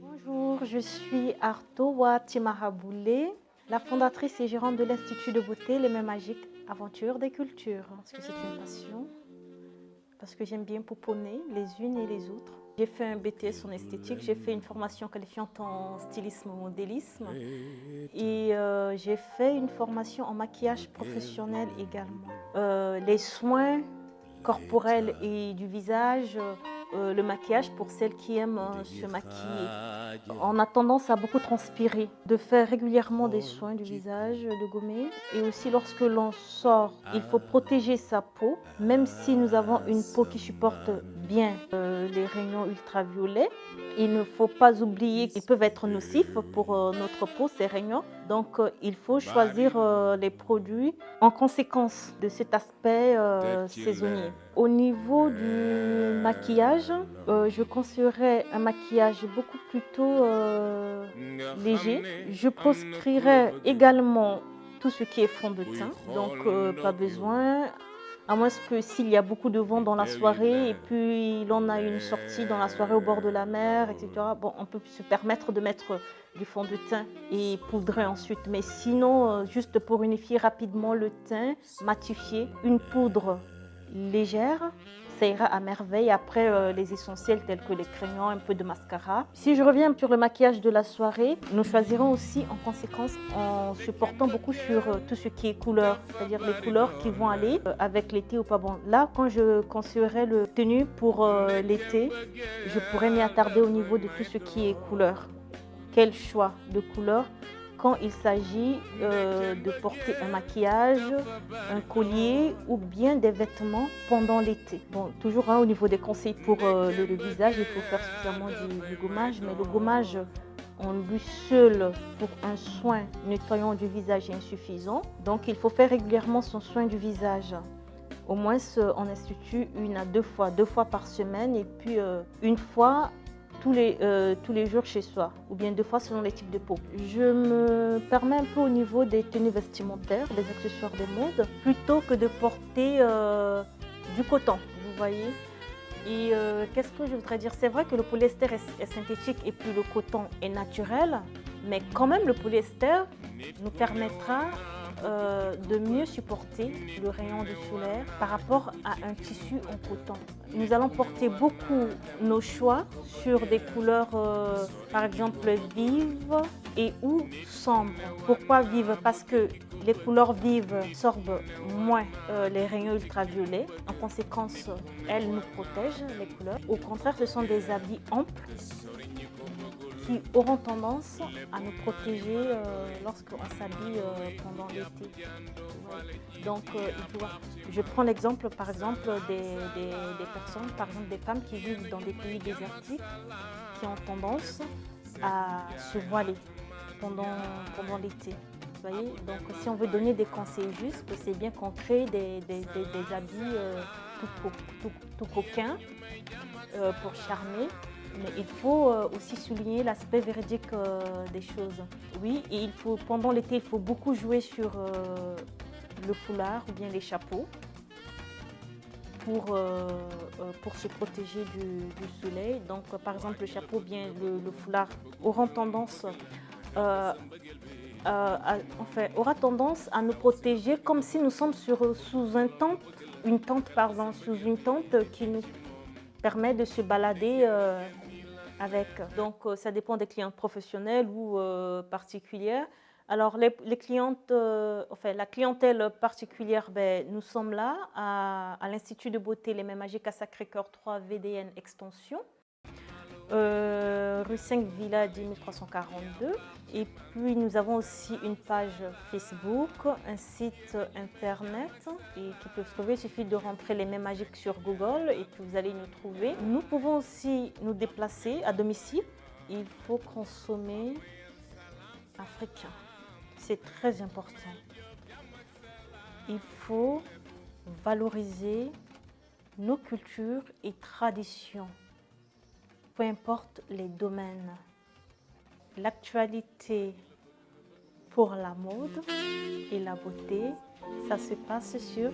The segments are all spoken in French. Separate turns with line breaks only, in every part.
Bonjour, je suis Artowa Timaraboulé, la fondatrice et gérante de l'Institut de beauté Les Mains Magiques Aventure des Cultures. Parce que c'est une passion, parce que j'aime bien pouponner les unes et les autres. J'ai fait un BTS en esthétique, j'ai fait une formation qualifiante en stylisme modélisme et j'ai fait une formation en maquillage professionnel également. Les soins corporels et du visage, le maquillage pour celles qui aiment se maquiller. On a tendance à beaucoup transpirer, de faire régulièrement des soins du visage, de gommer. Et aussi lorsque l'on sort, il faut protéger sa peau, même si nous avons une peau qui supporte bien les rayons ultraviolets. Il ne faut pas oublier qu'ils peuvent être nocifs pour notre peau, ces rayons. Donc il faut choisir les produits en conséquence de cet aspect saisonnier. Au niveau du maquillage, je conseillerais un maquillage beaucoup plutôt léger. Je proscrirais également tout ce qui est fond de teint, donc pas besoin, à moins que s'il y a beaucoup de vent dans la soirée et puis l'on a une sortie dans la soirée au bord de la mer, etc. Bon, on peut se permettre de mettre du fond de teint et poudrer ensuite. Mais sinon, juste pour unifier rapidement le teint, matifier, une poudre légère, ça ira à merveille. Après les essentiels tels que les crayons, un peu de mascara. Si je reviens sur le maquillage de la soirée, nous choisirons aussi en conséquence en se portant beaucoup sur tout ce qui est couleur, c'est-à-dire les couleurs qui vont aller avec l'été ou pas. Bon, là, quand je conseillerais le tenue pour l'été, je pourrais m'y attarder au niveau de tout ce qui est couleur. Quel choix de couleur quand il s'agit de porter un maquillage, un collier ou bien des vêtements pendant l'été. Bon, toujours au niveau des conseils pour le visage, il faut faire suffisamment du gommage, mais le gommage en lui seul pour un soin nettoyant du visage est insuffisant. Donc il faut faire régulièrement son soin du visage. Au moins on institue 1 à 2 fois par semaine et puis une fois tous les jours chez soi, ou bien 2 fois selon les types de peau. Je me permets un peu au niveau des tenues vestimentaires, des accessoires de mode, plutôt que de porter du coton, vous voyez. Et qu'est-ce que je voudrais dire? C'est vrai que le polyester est synthétique et puis le coton est naturel, mais quand même le polyester nous permettra de mieux supporter le rayon du solaire par rapport à un tissu en coton. Nous allons porter beaucoup nos choix sur des couleurs par exemple vives et ou sombres. Pourquoi vives? Parce que les couleurs vives absorbent moins les rayons ultraviolets. En conséquence, elles nous protègent, les couleurs. Au contraire, ce sont des habits amples qui auront tendance à nous protéger lorsqu'on s'habille pendant l'été. Ouais. Donc, je prends l'exemple par exemple des personnes, par exemple des femmes qui vivent dans des pays désertiques, qui ont tendance à se voiler pendant l'été. Voyez, donc si on veut donner des conseils justes, c'est bien qu'on crée des habits tout coquins pour charmer. Mais il faut aussi souligner l'aspect véridique des choses. Oui, et pendant l'été, il faut beaucoup jouer sur le foulard ou bien les chapeaux pour se protéger du soleil. Donc, par exemple, le chapeau ou bien le foulard auront tendance aura tendance à nous protéger comme si nous sommes sous une tente qui nous permet de se balader avec. Donc ça dépend des clientes professionnelles ou particulières. Alors les clientes, la clientèle particulière, nous sommes là à l'Institut de beauté Les Mains Magiques à Sacré-Cœur 3 VDN Extension. Rue 5 Villa 10342. Et puis nous avons aussi une page Facebook, un site internet et qui peut se trouver. Il suffit de rentrer Les Mains Magiques sur Google et puis vous allez nous trouver. Nous pouvons aussi nous déplacer à domicile. Il faut consommer africain. C'est très important. Il faut valoriser nos cultures et traditions. Peu importe les domaines. L'actualité pour la mode et la beauté, ça se passe sur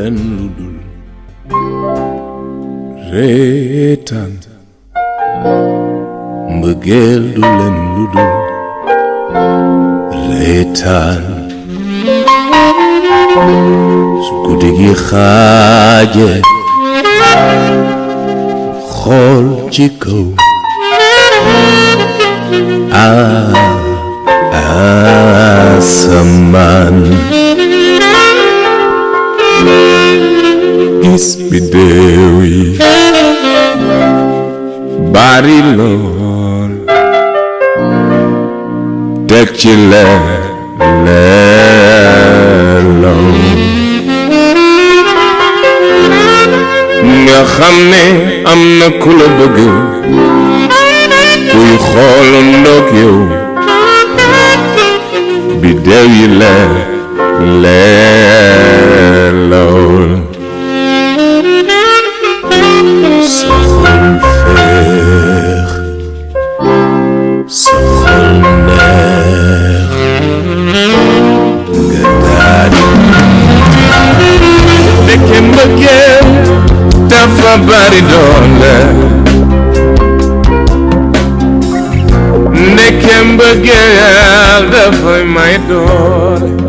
leen lu dul reetaan mbëggeel du leen lu dul reetaan su guddi gi xaaje xool ci kaw asamaan gis biddew yi bari lool teg ci leelaw nga xam ne am na ku la bëgg kuy xool ndoog yow biddew yi leelaw sa xol feex sa xol neex nga daali ndeke mbëggeel dafa bari doole ndeke mbëggeel dafay may doole